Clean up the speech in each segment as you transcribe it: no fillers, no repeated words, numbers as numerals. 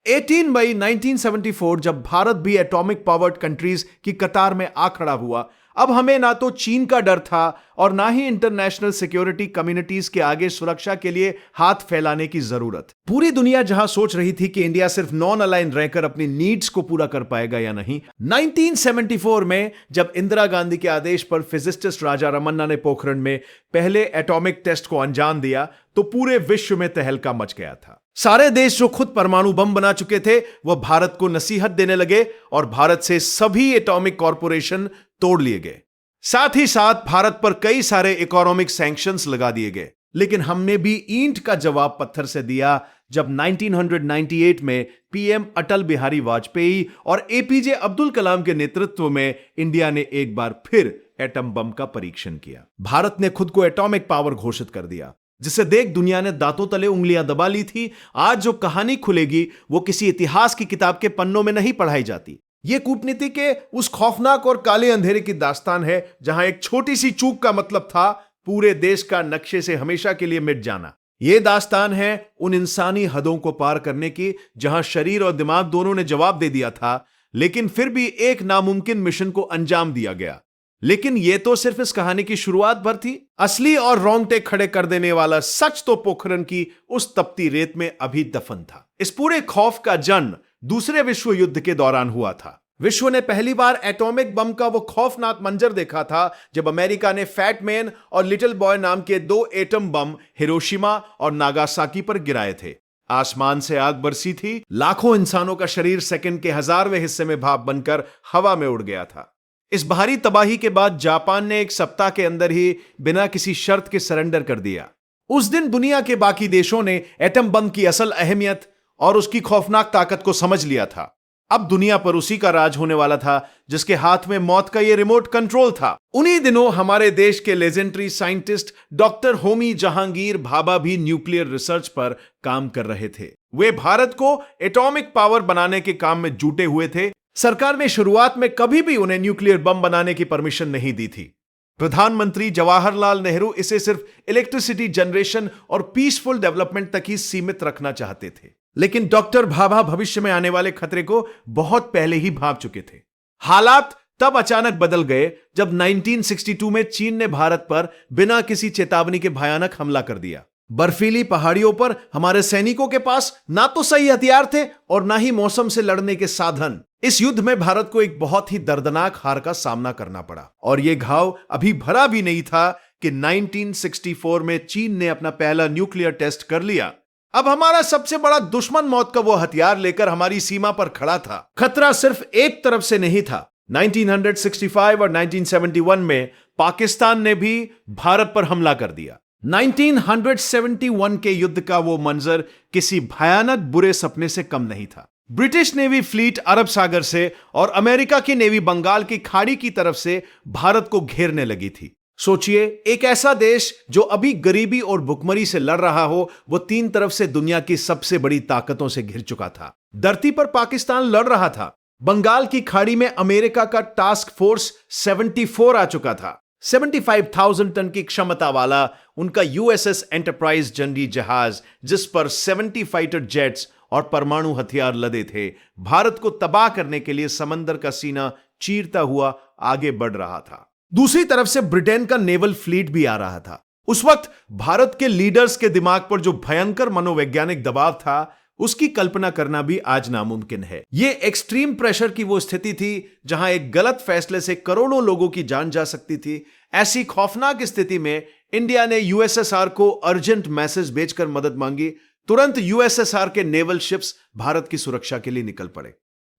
18 मई 1974 जब भारत भी atomic powered countries की कतार में आ खड़ा हुआ, अब हमें ना तो चीन का डर था और ना ही इंटरनेशनल सिक्योरिटी कम्युनिटीज के आगे सुरक्षा के लिए हाथ फैलाने की जरूरत। पूरी दुनिया जहां सोच रही थी कि इंडिया सिर्फ नॉन अलाइन रहकर अपनी नीड्स को पूरा कर पाएगा या नहीं, 1974 में जब इंदिरा गांधी के आदेश पर फिजिसिस्ट राजा रमन्ना ने पोखरण में पहले एटॉमिक टेस्ट को अंजाम दिया तो पूरे विश्व में तहलका मच गया था। सारे देश जो खुद परमाणु बम बना चुके थे वह भारत को नसीहत देने लगे और भारत से सभी एटॉमिक कॉरपोरेशन तोड़ लिए गए। साथ ही साथ भारत पर कई सारे इकोनॉमिक सैंक्शंस लगा दिए गए। लेकिन हमने भी ईंट का जवाब पत्थर से दिया जब 1998 में पीएम अटल बिहारी वाजपेयी और एपीजे अब्दुल कलाम के नेतृत्व में इंडिया ने एक बार फिर एटम बम का परीक्षण किया। भारत ने खुद को एटॉमिक पावर घोषित कर दिया, जिसे देख दुनिया ने दांतों तले उंगलियां दबा ली थी। आज जो कहानी खुलेगी वो किसी इतिहास की किताब के पन्नों में नहीं पढ़ाई जाती। ये कूटनीति के उस खौफनाक और काले अंधेरे की दास्तान है जहां एक छोटी सी चूक का मतलब था पूरे देश का नक्शे से हमेशा के लिए मिट जाना। यह दास्तान है उन इंसानी हदों को पार करने की जहां शरीर और दिमाग दोनों ने जवाब दे दिया था, लेकिन फिर भी एक नामुमकिन मिशन को अंजाम दिया गया। लेकिन यह तो सिर्फ इस कहानी की शुरुआत भर थी। असली और रोंगटे खड़े कर देने वाला सच तो पोखरण की उस तपती रेत में अभी दफन था। इस पूरे खौफ का जन्म दूसरे विश्व युद्ध के दौरान हुआ था। विश्व ने पहली बार एटॉमिक बम का वो खौफनाक मंजर देखा था जब अमेरिका ने फैट मैन और लिटिल बॉय नाम के 2 एटम बम हिरोशिमा और नागासाकी पर गिराए थे। आसमान से आग बरसी थी, लाखों इंसानों का शरीर सेकंड के 1000वें हिस्से में भाप बनकर हवा में उड़ गया था। इस भारी तबाही के बाद जापान ने एक सप्ताह के अंदर ही बिना किसी शर्त के सरेंडर कर दिया। उस दिन दुनिया के बाकी देशों ने एटम बम की असल अहमियत और उसकी खौफनाक ताकत को समझ लिया था। अब दुनिया पर उसी का राज होने वाला था जिसके हाथ में मौत का यह रिमोट कंट्रोल था। उन्हीं दिनों हमारे देश के legendary scientist doctor Homi Jahangir Bhabha भी न्यूक्लियर रिसर्च पर काम कर रहे थे। वे भारत को एटॉमिक पावर बनाने के काम में जुटे हुए थे। सरकार ने शुरुआत में कभी भी उन्हें न्यूक्लियर बम बनाने की परमिशन नहीं दी थी। प्रधानमंत्री जवाहरलाल नेहरू इसे सिर्फ इलेक्ट्रिसिटी जनरेशन और पीसफुल डेवलपमेंट तक ही सीमित रखना चाहते थे। लेकिन डॉक्टर भाभा भविष्य में आने वाले खतरे को बहुत पहले ही भांप चुके थे। हालात तब अचानक बदल गए जब 1962 में चीन ने भारत पर बिना किसी चेतावनी के भयानक हमला कर दिया। बर्फीली पहाड़ियों पर हमारे सैनिकों के पास ना तो सही हथियार थे और ना ही मौसम से लड़ने के साधन। इस युद्ध में भारत को एक बहुत ही दर्दनाक हार का सामना करना पड़ा और यह घाव अभी भरा भी नहीं था कि 1964 में चीन ने अपना पहला न्यूक्लियर टेस्ट कर लिया। अब हमारा सबसे बड़ा दुश्मन मौत का वो हथियार लेकर हमारी सीमा पर खड़ा था। खतरा सिर्फ एक तरफ से नहीं था। 1965 और 1971 में पाकिस्तान ने भी भारत पर हमला कर दिया। 1971 के युद्ध का वो मंजर किसी भयानक बुरे सपने से कम नहीं था। ब्रिटिश नेवी फ्लीट अरब सागर से और अमेरिका की नेवी बंगाल की खाड़ी की तरफ से भारत को घेरने लगी थी। सोचिए, एक ऐसा देश जो अभी गरीबी और भुखमरी से लड़ रहा हो, वो 3 तरफ से दुनिया की सबसे बड़ी ताकतों से घिर चुका था। धरती पर पाकिस्तान लड़ रहा था। बंगाल की खाड़ी में अमेरिका का टास्क फोर्स 74 आ चुका था। 75,000 टन की क्षमता वाला उनका यूएसएस एंटरप्राइज जंगी जहाज, जिस पर 70 फाइटर जेट्स और परमाणु हथियार लदे थे, भारत को तबाह करने के लिए समंदर का सीना चीरता हुआ आगे बढ़ रहा था। दूसरी तरफ से ब्रिटेन का नेवल फ्लीट भी आ रहा था। उस वक्त भारत के लीडर्स के दिमाग पर जो भयंकर मनोवैज्ञानिक दबाव था, उसकी कल्पना करना भी आज नामुमकिन है। यह एक्सट्रीम प्रेशर की वो स्थिति थी जहां एक गलत फैसले से करोड़ों लोगों की जान जा सकती थी। ऐसी खौफनाक स्थिति में इंडिया ने यूएसएसआर को अर्जेंट मैसेज भेजकर मदद मांगी। तुरंत यूएसएसआर के नेवल शिप्स भारत की सुरक्षा के लिए निकल पड़े।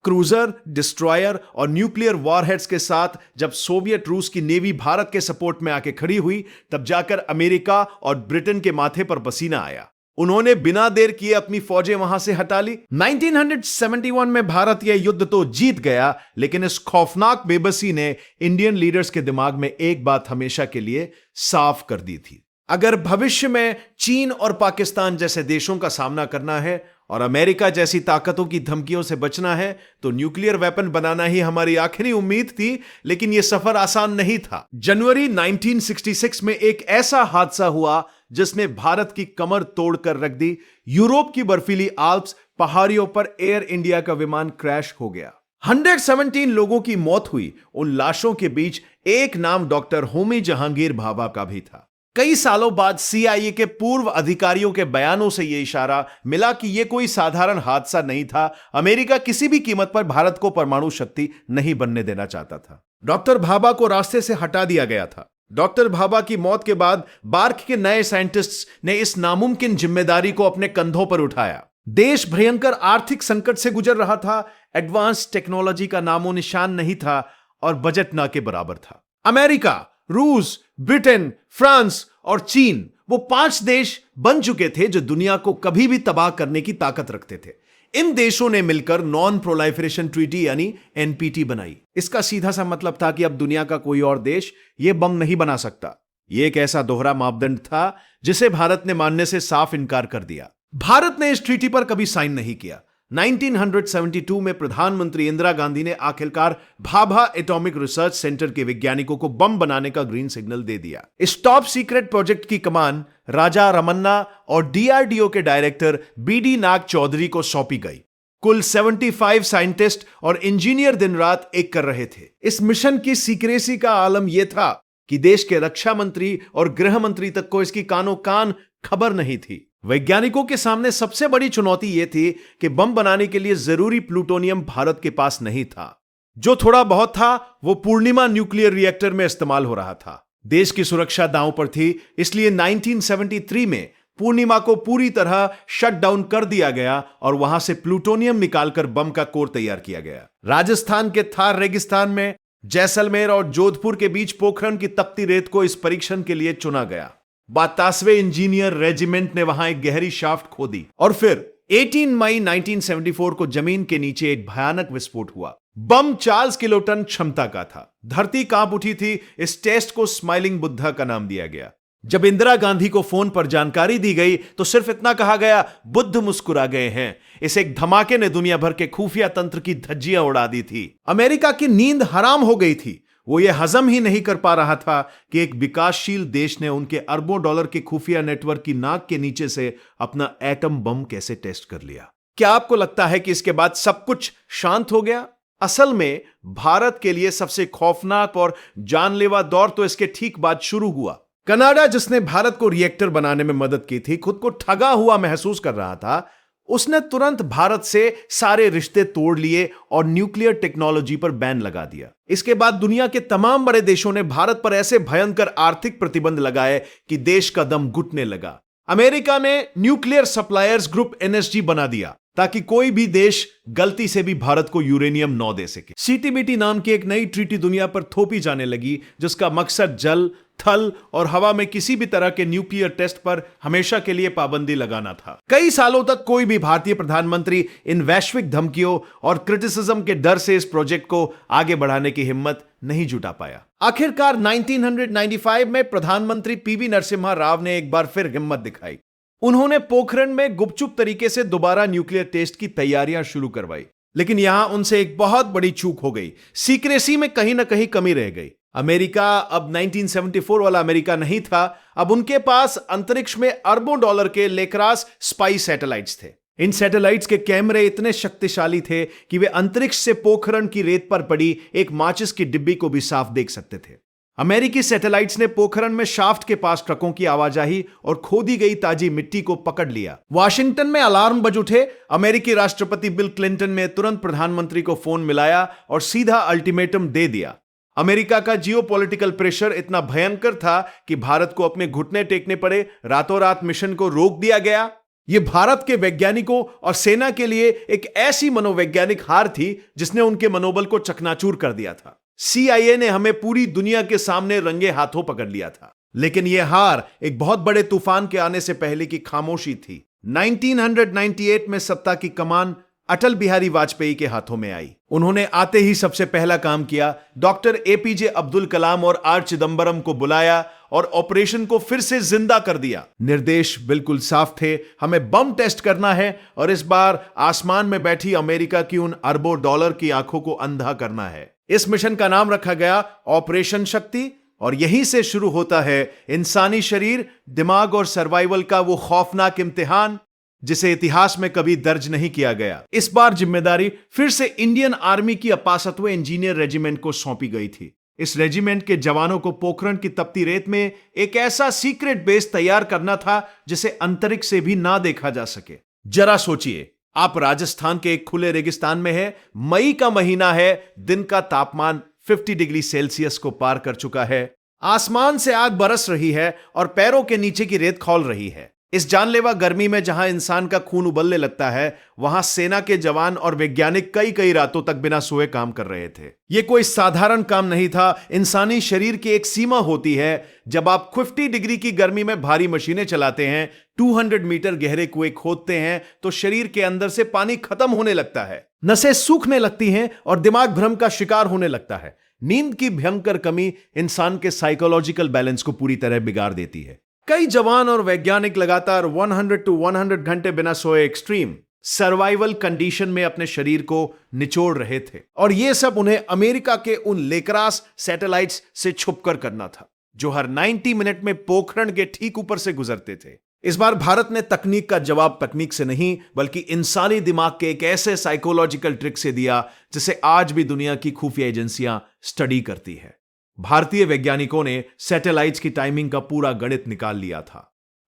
क्रूजर, डिस्ट्रॉयर और न्यूक्लियर वॉरहेड्स के साथ जब सोवियत रूस की नेवी भारत के सपोर्ट में आके खड़ी हुई, तब जाकर अमेरिका और ब्रिटेन के माथे पर पसीना आया। उन्होंने बिना देर किए अपनी फौजें वहां से हटा ली। 1971 में भारत यह युद्ध तो जीत गया, लेकिन इस खौफनाक बेबसी ने इंडियन लीडर्स के दिमाग में एक बात हमेशा के लिए साफ कर दी थी। अगर भविष्य में चीन और पाकिस्तान जैसे देशों का सामना करना है और अमेरिका जैसी ताकतों की धमकियों से बचना है, तो न्यूक्लियर वेपन बनाना ही हमारी आखिरी उम्मीद थी। लेकिन यह सफर आसान नहीं था। जनवरी 1966 में एक ऐसा हादसा हुआ जिसने भारत की कमर तोड़कर रख दी। यूरोप की बर्फीली आल्प्स पहाड़ियों पर एयर इंडिया का विमान क्रैश हो गया। 117 लोगों की मौत हुई। उन लाशों के बीच एक नाम डॉक्टर होमी जहांगीर भाभा का भी था। कई सालों बाद सीआईए के पूर्व अधिकारियों के बयानों से यह इशारा मिला कि यह कोई साधारण हादसा नहीं था। अमेरिका किसी भी कीमत पर भारत को परमाणु शक्ति नहीं बनने देना चाहता था। डॉक्टर भाभा को रास्ते से हटा दिया गया था। डॉक्टर भाभा की मौत के बाद बार्क के नए साइंटिस्ट्स ने इस नामुमकिन जिम्मेदारी को अपने कंधों पर उठाया। देश भयंकर आर्थिक संकट से गुजर रहा था। एडवांस टेक्नोलॉजी का नामो निशान नहीं था और बजट ना के बराबर था। अमेरिका, रूस, ब्रिटेन, फ्रांस और चीन, वो 5 देश बन चुके थे जो दुनिया को कभी भी तबाह करने की ताकत रखते थे। इन देशों ने मिलकर नॉन प्रोलाइफरेशन ट्रीटी यानी एनपीटी बनाई। इसका सीधा सा मतलब था कि अब दुनिया का कोई और देश यह बम नहीं बना सकता। यह एक ऐसा दोहरा मापदंड था जिसे भारत ने मानने से साफ इनकार कर दिया। भारत ने इस ट्रीटी पर कभी साइन नहीं किया। 1972 में प्रधानमंत्री इंदिरा गांधी ने आखिरकार भाभा एटॉमिक रिसर्च सेंटर के वैज्ञानिकों को बम बनाने का ग्रीन सिग्नल दे दिया। इस टॉप सीक्रेट प्रोजेक्ट की कमान राजा रमन्ना और डीआरडीओ के डायरेक्टर बीडी नाग चौधरी को सौंपी गई। कुल 75 साइंटिस्ट और इंजीनियर दिन रात एक कर रहे थे। इस मिशन की सीक्रेसी का आलम यह था कि देश के रक्षा मंत्री और गृह मंत्री तक को इसकी कानो कान खबर नहीं थी। वैज्ञानिकों के सामने सबसे बड़ी चुनौती यह थी कि बम बनाने के लिए जरूरी प्लूटोनियम भारत के पास नहीं था। जो थोड़ा बहुत था वो पूर्णिमा न्यूक्लियर रिएक्टर में इस्तेमाल हो रहा था। देश की सुरक्षा दांव पर थी, इसलिए 1973 में पूर्णिमा को पूरी तरह शट डाउन कर दिया गया और वहां से प्लूटोनियम निकालकर बम का कोर तैयार किया गया। राजस्थान के थार रेगिस्तान में जैसलमेर और जोधपुर के बीच पोखरण की तपती रेत को इस परीक्षण के लिए चुना गया। 82वें इंजीनियर रेजिमेंट ने वहां एक गहरी शाफ्ट खोदी और फिर 18 मई 1974 को जमीन के नीचे एक भयानक विस्फोट हुआ। बम 40 किलोटन क्षमता का था। धरती कांप उठी थी। इस टेस्ट को स्माइलिंग बुद्धा का नाम दिया गया। जब इंदिरा गांधी को फोन पर जानकारी दी गई तो सिर्फ इतना कहा गया, बुद्ध मुस्कुरा गए हैं। इस एक धमाके ने दुनिया भर के खुफिया तंत्र की धज्जियां उड़ा दी थी। अमेरिका की नींद हराम हो गई थी। वो ये हजम ही नहीं कर पा रहा था कि एक विकासशील देश ने उनके अरबों डॉलर के खुफिया नेटवर्क की नाक के नीचे से अपना एटम बम कैसे टेस्ट कर लिया। क्या आपको लगता है कि इसके बाद सब कुछ शांत हो गया? असल में भारत के लिए सबसे खौफनाक और जानलेवा दौर तो इसके ठीक बाद शुरू हुआ। कनाडा, जिसने भारत को रिएक्टर बनाने में मदद की थी, खुद को ठगा हुआ महसूस कर रहा था। उसने तुरंत भारत से सारे रिश्ते तोड़ लिए और न्यूक्लियर टेक्नोलॉजी पर बैन लगा दिया। इसके बाद दुनिया के तमाम बड़े देशों ने भारत पर ऐसे भयंकर आर्थिक प्रतिबंध लगाए कि देश का दम घुटने लगा। अमेरिका ने न्यूक्लियर सप्लायर्स ग्रुप एनएसजी बना दिया ताकि कोई भी देश गलती से भी भारत को यूरेनियम न दे सके। सीटीबीटी नाम की एक नई ट्रीटी दुनिया पर थोपी जाने लगी, जिसका मकसद जल, थल और हवा में किसी भी तरह के न्यूक्लियर टेस्ट पर हमेशा के लिए पाबंदी लगाना था। कई सालों तक कोई भी भारतीय प्रधानमंत्री इन वैश्विक धमकियों और क्रिटिसिज्म के डर से इस प्रोजेक्ट को आगे बढ़ाने की हिम्मत नहीं जुटा पाया। आखिरकार 1995 में प्रधानमंत्री पीवी नरसिम्हा राव ने एक बार फिर हिम्मत दिखाई। उन्होंने पोखरण में गुपचुप तरीके से दोबारा न्यूक्लियर टेस्ट की तैयारियां शुरू करवाई। लेकिन यहां उनसे एक बहुत बड़ी चूक हो गई। सीक्रेसी में कहीं ना कहीं कमी रह गई। अमेरिका अब 1974 वाला अमेरिका नहीं था। अब उनके पास अंतरिक्ष में अरबों डॉलर के लेक्रास स्पाई सैटेलाइट्स थे। इन सैटेलाइट्स के कैमरे इतने शक्तिशाली थे कि वे अंतरिक्ष से पोखरण की रेत पर पड़ी एक माचिस की डिब्बी को भी साफ देख सकते थे। अमेरिकी सैटेलाइट्स ने पोखरण में शाफ्ट के पास ट्रकों की आवाजाही और खोदी गई ताजी मिट्टी को पकड़ लिया। वाशिंगटन में अलार्म बज उठे। अमेरिकी राष्ट्रपति बिल क्लिंटन ने तुरंत प्रधानमंत्री को फोन मिलाया और सीधा अल्टीमेटम दे दिया। अमेरिका का जियोपॉलिटिकल प्रेशर इतना भयंकर था कि भारत को अपने घुटने टेकने पड़े। रातों रात मिशन को रोक दिया गया। यह भारत के वैज्ञानिकों और सेना के लिए एक ऐसी मनोवैज्ञानिक हार थी जिसने उनके मनोबल को चकनाचूर कर दिया था। सीआईए ने हमें पूरी दुनिया के सामने रंगे हाथों पकड़ लिया था। लेकिन यह हार एक बहुत बड़े तूफान के आने से पहले की खामोशी थी। 1998 में सत्ता की कमान अटल बिहारी वाजपेयी के हाथों में आई। उन्होंने आते ही सबसे पहला काम किया, डॉक्टर एपीजे अब्दुल कलाम और आर चिदंबरम को बुलाया और ऑपरेशन को फिर से जिंदा कर दिया। निर्देश बिल्कुल साफ थे, हमें बम टेस्ट करना है और इस बार आसमान में बैठी अमेरिका की उन अरबों डॉलर की आंखों को अंधा करना है। इस मिशन का नाम रखा गया ऑपरेशन शक्ति और यहीं से शुरू होता है इंसानी शरीर, दिमाग और सर्वाइवल का वो खौफनाक इम्तिहान जिसे इतिहास में कभी दर्ज नहीं किया गया। इस बार जिम्मेदारी फिर से इंडियन आर्मी की अपासत्व इंजीनियर रेजिमेंट को सौंपी गई थी। इस रेजिमेंट के जवानों को पोखरण की तपती रेत में एक ऐसा सीक्रेट बेस तैयार करना था जिसे अंतरिक्ष से भी ना देखा जा सके। जरा सोचिए, आप राजस्थान के एक खुले रेगिस्तान में है, मई का महीना है, दिन का तापमान 50 डिग्री सेल्सियस को पार कर चुका है, आसमान से आग बरस रही है और पैरों के नीचे की रेत खौल रही है। इस जानलेवा गर्मी में जहां इंसान का खून उबलने लगता है, वहां सेना के जवान और वैज्ञानिक कई कई रातों तक बिना सोए काम कर रहे थे। यह कोई साधारण काम नहीं था। इंसानी शरीर की एक सीमा होती है। जब आप 50 डिग्री की गर्मी में भारी मशीनें चलाते हैं, 200 मीटर गहरे कुएं खोदते हैं, तो शरीर के अंदर से पानी खत्म होने लगता है, नसें सूखने लगती हैं और दिमाग भ्रम का शिकार होने लगता है। नींद की भयंकर कमी इंसान के साइकोलॉजिकल बैलेंस को पूरी तरह बिगाड़ देती है। कई जवान और वैज्ञानिक लगातार 100 to 100 घंटे बिना सोए एक्सट्रीम सर्वाइवल कंडीशन में अपने शरीर को निचोड़ रहे थे, और यह सब उन्हें अमेरिका के उन लेकरास सैटेलाइट्स से छुपकर करना था जो हर 90 मिनट में पोखरण के ठीक ऊपर से गुजरते थे। इस बार भारत ने तकनीक का जवाब तकनीक से नहीं, बल्कि इंसानी दिमाग के एक ऐसे साइकोलॉजिकल ट्रिक से दिया जिसे आज भी दुनिया की खुफिया एजेंसियां स्टडी करती है। भारतीय वैज्ञानिकों ने सैटेलाइट्स की टाइमिंग का पूरा गणित निकाल लिया था।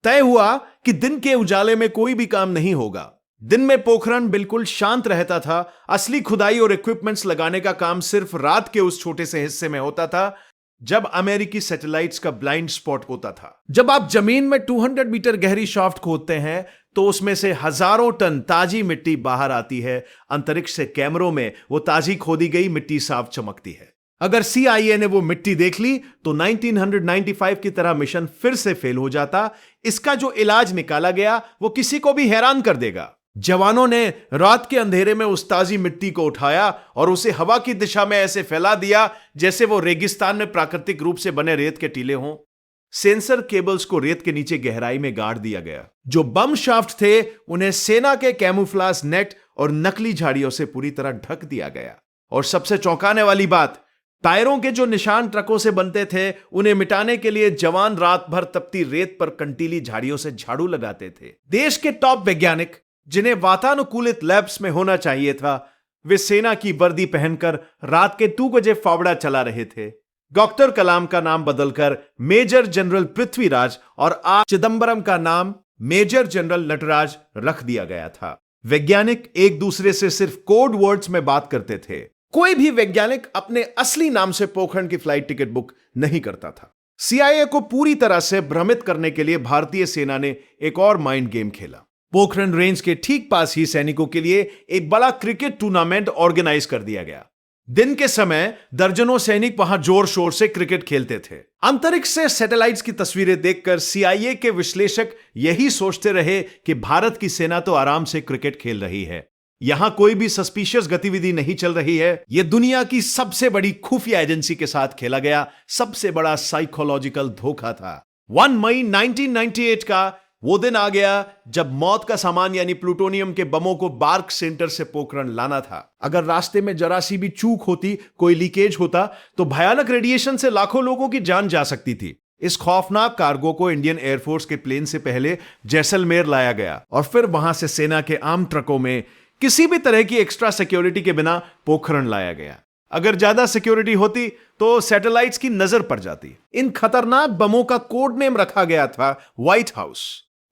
तय हुआ कि दिन के उजाले में कोई भी काम नहीं होगा। दिन में पोखरण बिल्कुल शांत रहता था। असली खुदाई और इक्विपमेंट्स लगाने का काम सिर्फ रात के उस छोटे से हिस्से में होता था जब अमेरिकी सैटेलाइट्स का ब्लाइंड स्पॉट होता था। जब आप जमीन में 200 मीटर गहरी शाफ्ट खोदते हैं तो उसमें से हजारों टन ताजी मिट्टी बाहर आती है। अंतरिक्ष से कैमरों में वो ताजी खोदी गई मिट्टी साफ चमकती है। अगर CIA ने वो मिट्टी देख ली तो 1995 की तरह मिशन फिर से फेल हो जाता। इसका जो इलाज निकाला गया वो किसी को भी हैरान कर देगा। जवानों ने रात के अंधेरे में उस ताजी मिट्टी को उठाया और उसे हवा की दिशा में ऐसे फैला दिया जैसे वो रेगिस्तान में प्राकृतिक रूप से बने रेत के टीले हों। सेंसर केबल्स को रेत के नीचे गहराई में गाड़ दिया गया। जो बम शाफ्ट थे उन्हें सेना के कैमूफ्लाज नेट और नकली झाड़ियों से पूरी तरह ढक दिया गया। और सबसे चौंकाने वाली बात, टायरों के जो निशान ट्रकों से बनते थे उन्हें मिटाने के लिए जवान रात भर तपती रेत पर कंटीली झाड़ियों से झाड़ू लगाते थे। देश के टॉप वैज्ञानिक जिन्हें वातानुकूलित लैब्स में होना चाहिए था, वे सेना की वर्दी पहनकर रात के 2 बजे फावड़ा चला रहे थे। डॉक्टर कलाम का नाम बदलकर मेजर जनरल पृथ्वीराज और आर चिदंबरम का नाम मेजर जनरल नटराज रख दिया गया था। वैज्ञानिक एक दूसरे से सिर्फ कोड वर्ड्स में बात करते थे। कोई भी वैज्ञानिक अपने असली नाम से पोखरण की फ्लाइट टिकट बुक नहीं करता था। CIA को पूरी तरह से भ्रमित करने के लिए भारतीय सेना ने एक और माइंड गेम खेला। पोखरण रेंज के ठीक पास ही सैनिकों के लिए एक बड़ा क्रिकेट टूर्नामेंट ऑर्गेनाइज कर दिया गया। दिन के समय दर्जनों सैनिक वहां जोर शोर से क्रिकेट खेलते थे। अंतरिक्ष से सैटेलाइट्स की तस्वीरें देखकर CIA के विश्लेषक यही सोचते रहे कि भारत की सेना तो आराम से क्रिकेट खेल रही है, यहां कोई भी सस्पिशियस गतिविधि नहीं चल रही है। यह दुनिया की सबसे बड़ी खुफिया एजेंसी के साथ खेला गया सबसे बड़ा साइकोलॉजिकल धोखा था। 1 मई 1998 का वो दिन आ गया जब मौत का सामान यानी प्लूटोनियम के बमों को बार्क सेंटर से पोखरण लाना था। अगर रास्ते में जरा सी भी चूक होती, कोई लीकेज होता, तो भयानक रेडिएशन से लाखों लोगों की जान जा सकती थी। इस खौफनाक कार्गो को इंडियन एयरफोर्स के प्लेन से पहले जैसलमेर लाया गया और फिर वहां से सेना के आम ट्रकों में किसी भी तरह की एक्स्ट्रा सिक्योरिटी के बिना पोखरण लाया गया। अगर ज्यादा सिक्योरिटी होती तो सैटेलाइट्स की नजर पड़ जाती। इन खतरनाक बमों का कोड नेम रखा गया था व्हाइट हाउस,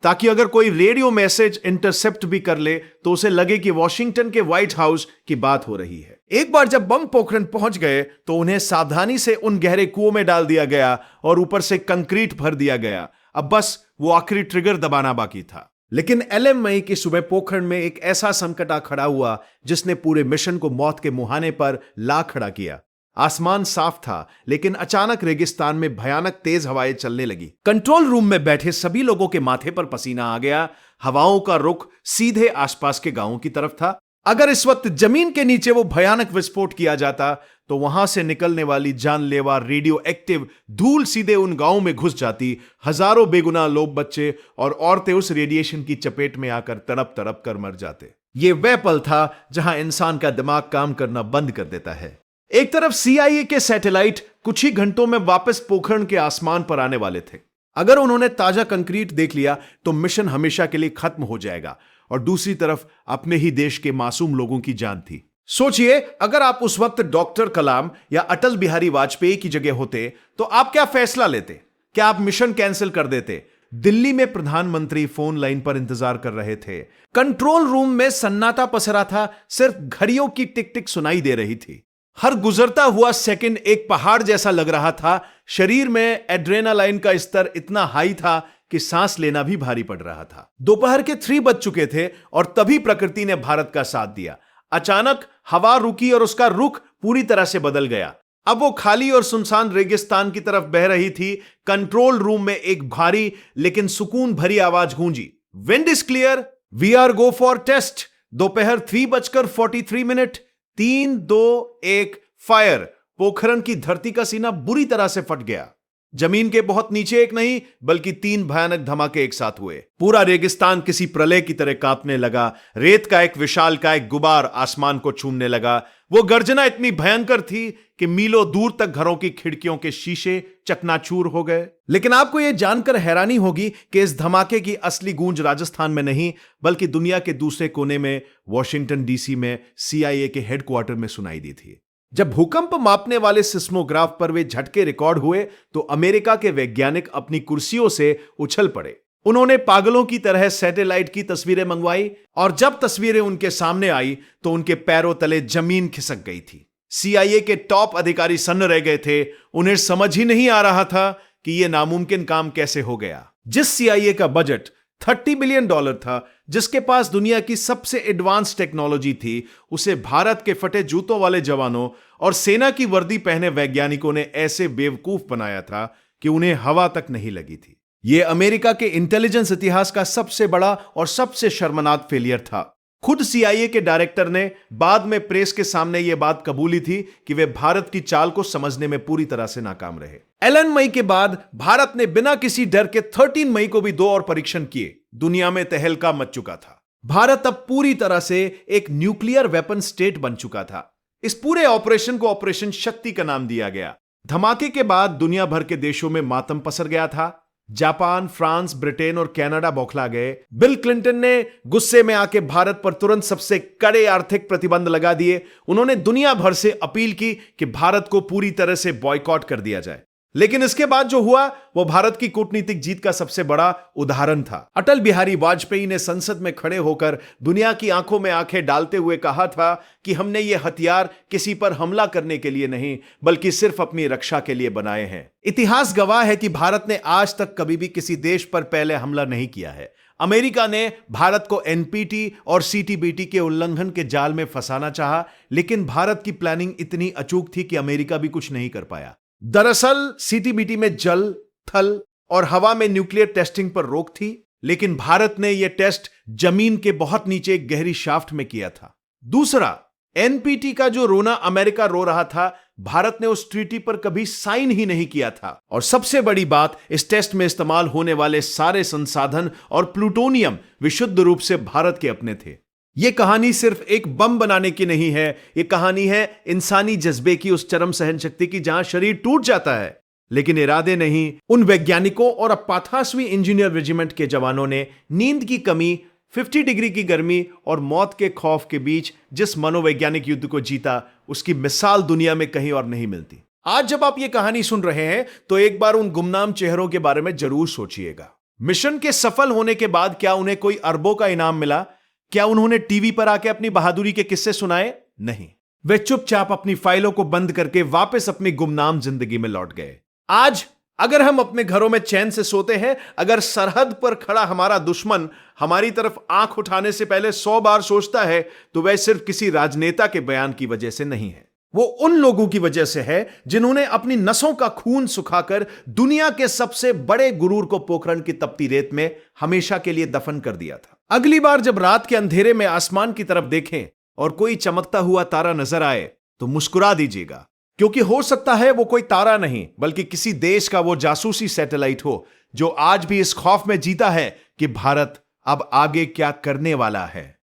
ताकि अगर कोई रेडियो मैसेज इंटरसेप्ट भी कर ले तो उसे लगे कि वॉशिंगटन के व्हाइट हाउस की बात हो रही है। एक बार जब बम पोखरण पहुंच गए तो उन्हें सावधानी से उन गहरे कुओं में डाल दिया गया और ऊपर से कंक्रीट भर दिया गया। अब बस वो आखिरी ट्रिगर दबाना बाकी था। लेकिन 11 मई की सुबह पोखरण में एक ऐसा संकट आ खड़ा हुआ जिसने पूरे मिशन को मौत के मुहाने पर ला खड़ा किया। आसमान साफ था, लेकिन अचानक रेगिस्तान में भयानक तेज हवाएं चलने लगी। कंट्रोल रूम में बैठे सभी लोगों के माथे पर पसीना आ गया। हवाओं का रुख सीधे आसपास के गांवों की तरफ था। अगर इस वक्त जमीन के नीचे वो भयानक विस्फोट किया जाता तो वहां से निकलने वाली जानलेवा रेडियो एक्टिव धूल सीधे उन गांवों में घुस जाती। हजारों बेगुनाह लोग, बच्चे और औरतें उस रेडिएशन की चपेट में आकर तड़प तड़प कर मर जाते। ये वह पल था जहां इंसान का दिमाग काम करना बंद कर देता है। एक तरफ CIA के सैटेलाइट कुछ ही घंटों में वापस पोखरण के आसमान पर आने वाले थे। अगर उन्होंने ताजा कंक्रीट देख लिया तो मिशन हमेशा के लिए खत्म हो जाएगा, और दूसरी तरफ अपने ही देश के मासूम लोगों की जान थी। सोचिए, अगर आप उस वक्त डॉक्टर कलाम या अटल बिहारी वाजपेयी की जगह होते तो आप क्या फैसला लेते? क्या आप मिशन कैंसिल कर देते? दिल्ली में प्रधानमंत्री फोन लाइन पर इंतजार कर रहे थे। कंट्रोल रूम में सन्नाटा पसरा था, सिर्फ घड़ियों की टिक टिक सुनाई दे रही थी। हर गुजरता हुआ सेकंड एक पहाड़ जैसा लग रहा था। शरीर में एड्रेनालाइन का स्तर इतना हाई था कि सांस लेना भी भारी पड़ रहा था। दोपहर के 3 बज चुके थे और तभी प्रकृति ने भारत का साथ दिया। अचानक हवा रुकी और उसका रुख पूरी तरह से बदल गया। अब वो खाली और सुनसान रेगिस्तान की तरफ बह रही थी। कंट्रोल रूम में एक भारी लेकिन सुकून भरी आवाज गूंजी, wind is clear, we are go for test. दोपहर 3:43, 3, 2, 1 फायर। पोखरण की धरती का सीना बुरी तरह से फट गया। जमीन के बहुत नीचे एक नहीं बल्कि 3 भयानक धमाके एक साथ हुए। पूरा रेगिस्तान किसी प्रलय की तरह कांपने लगा। रेत का एक विशालकाय गुबार आसमान को छूमने लगा। वो गर्जना इतनी भयंकर थी कि मीलों दूर तक घरों की खिड़कियों के शीशे चकनाचूर हो गए। लेकिन आपको यह जानकर हैरानी होगी कि इस धमाके की असली गूंज राजस्थान में नहीं बल्कि दुनिया के दूसरे कोने में वॉशिंगटन डीसी में CIA के हेडक्वार्टर में सुनाई दी थी। जब भूकंप मापने वाले सिस्मोग्राफ पर वे झटके रिकॉर्ड हुए तो अमेरिका के वैज्ञानिक अपनी कुर्सियों से उछल पड़े। उन्होंने पागलों की तरह सैटेलाइट की तस्वीरें मंगवाई और जब तस्वीरें उनके सामने आई तो उनके पैरों तले जमीन खिसक गई थी। CIA के टॉप अधिकारी सन्न रह गए थे। उन्हें समझ ही नहीं आ रहा था कि यह नामुमकिन काम कैसे हो गया। जिस CIA का बजट $30 बिलियन था, जिसके पास दुनिया की सबसे एडवांस टेक्नोलॉजी थी, उसे भारत के फटे जूतों वाले जवानों और सेना की वर्दी पहने वैज्ञानिकों ने ऐसे बेवकूफ बनाया था कि उन्हें हवा तक नहीं लगी थी। यह अमेरिका के इंटेलिजेंस इतिहास का सबसे बड़ा और सबसे शर्मनाक फेलियर था। खुद CIA के डायरेक्टर ने बाद में प्रेस के सामने यह बात कबूली थी कि वे भारत की चाल को समझने में पूरी तरह से नाकाम रहे। 11 मई के बाद भारत ने बिना किसी डर के 13 मई को भी 2 और परीक्षण किए। दुनिया में तहलका मच चुका था। भारत अब पूरी तरह से एक न्यूक्लियर वेपन स्टेट बन चुका था। इस पूरे ऑपरेशन को ऑपरेशन शक्ति का नाम दिया गया। धमाके के बाद दुनिया भर के देशों में मातम पसर गया था। जापान, फ्रांस, ब्रिटेन और कनाडा बौखला गए। बिल क्लिंटन ने गुस्से में आके भारत पर तुरंत सबसे कड़े आर्थिक प्रतिबंध लगा दिए। उन्होंने दुनिया भर से अपील की कि भारत को पूरी तरह से बॉयकॉट कर दिया जाए। लेकिन इसके बाद जो हुआ वो भारत की कूटनीतिक जीत का सबसे बड़ा उदाहरण था। अटल बिहारी वाजपेयी ने संसद में खड़े होकर दुनिया की आंखों में आंखें डालते हुए कहा था कि हमने ये हथियार किसी पर हमला करने के लिए नहीं बल्कि सिर्फ अपनी रक्षा के लिए बनाए हैं। इतिहास गवाह है कि भारत ने आज तक कभी भी किसी देश पर पहले हमला नहीं किया है। अमेरिका ने भारत को NPT और CTBT के उल्लंघन के जाल में फंसाना चाहा, लेकिन भारत की प्लानिंग इतनी अचूक थी कि अमेरिका भी कुछ नहीं कर पाया। दरअसल CTBT में जल, थल और हवा में न्यूक्लियर टेस्टिंग पर रोक थी, लेकिन भारत ने यह टेस्ट जमीन के बहुत नीचे एक गहरी शाफ्ट में किया था। दूसरा, NPT का जो रोना अमेरिका रो रहा था, भारत ने उस ट्रीटी पर कभी साइन ही नहीं किया था। और सबसे बड़ी बात, इस टेस्ट में इस्तेमाल होने वाले सारे संसाधन और प्लूटोनियम विशुद्ध रूप से भारत के अपने थे। यह कहानी सिर्फ एक बम बनाने की नहीं है, यह कहानी है इंसानी जज्बे की, उस चरम सहनशक्ति की जहां शरीर टूट जाता है लेकिन इरादे नहीं। उन वैज्ञानिकों और 85वीं इंजीनियर रेजिमेंट के जवानों ने नींद की कमी, 50 डिग्री की गर्मी और मौत के खौफ के बीच जिस मनोवैज्ञानिक युद्ध को जीता, उसकी मिसाल दुनिया में कहीं और नहीं मिलती। आज जब आप ये कहानी सुन रहे हैं तो एक बार उन गुमनाम चेहरों के बारे में जरूर सोचिएगा। मिशन के सफल होने के बाद क्या उन्हें कोई अरबों का इनाम मिला? क्या उन्होंने टीवी पर आके अपनी बहादुरी के किस्से सुनाए? नहीं, वे चुपचाप अपनी फाइलों को बंद करके वापस अपनी गुमनाम जिंदगी में लौट गए। आज अगर हम अपने घरों में चैन से सोते हैं, अगर सरहद पर खड़ा हमारा दुश्मन हमारी तरफ आंख उठाने से पहले 100 बार सोचता है, तो वह सिर्फ किसी राजनेता के बयान की वजह से नहीं है। वो उन लोगों की वजह से है जिन्होंने अपनी नसों का खून सुखाकर दुनिया के सबसे बड़े गुरूर को पोखरण की तपती रेत में हमेशा के लिए दफन कर दिया था। अगली बार जब रात के अंधेरे में आसमान की तरफ देखें और कोई चमकता हुआ तारा नजर आए तो मुस्कुरा दीजिएगा, क्योंकि हो सकता है वो कोई तारा नहीं बल्कि किसी देश का वो जासूसी सैटेलाइट हो जो आज भी इस खौफ में जीता है कि भारत अब आगे क्या करने वाला है।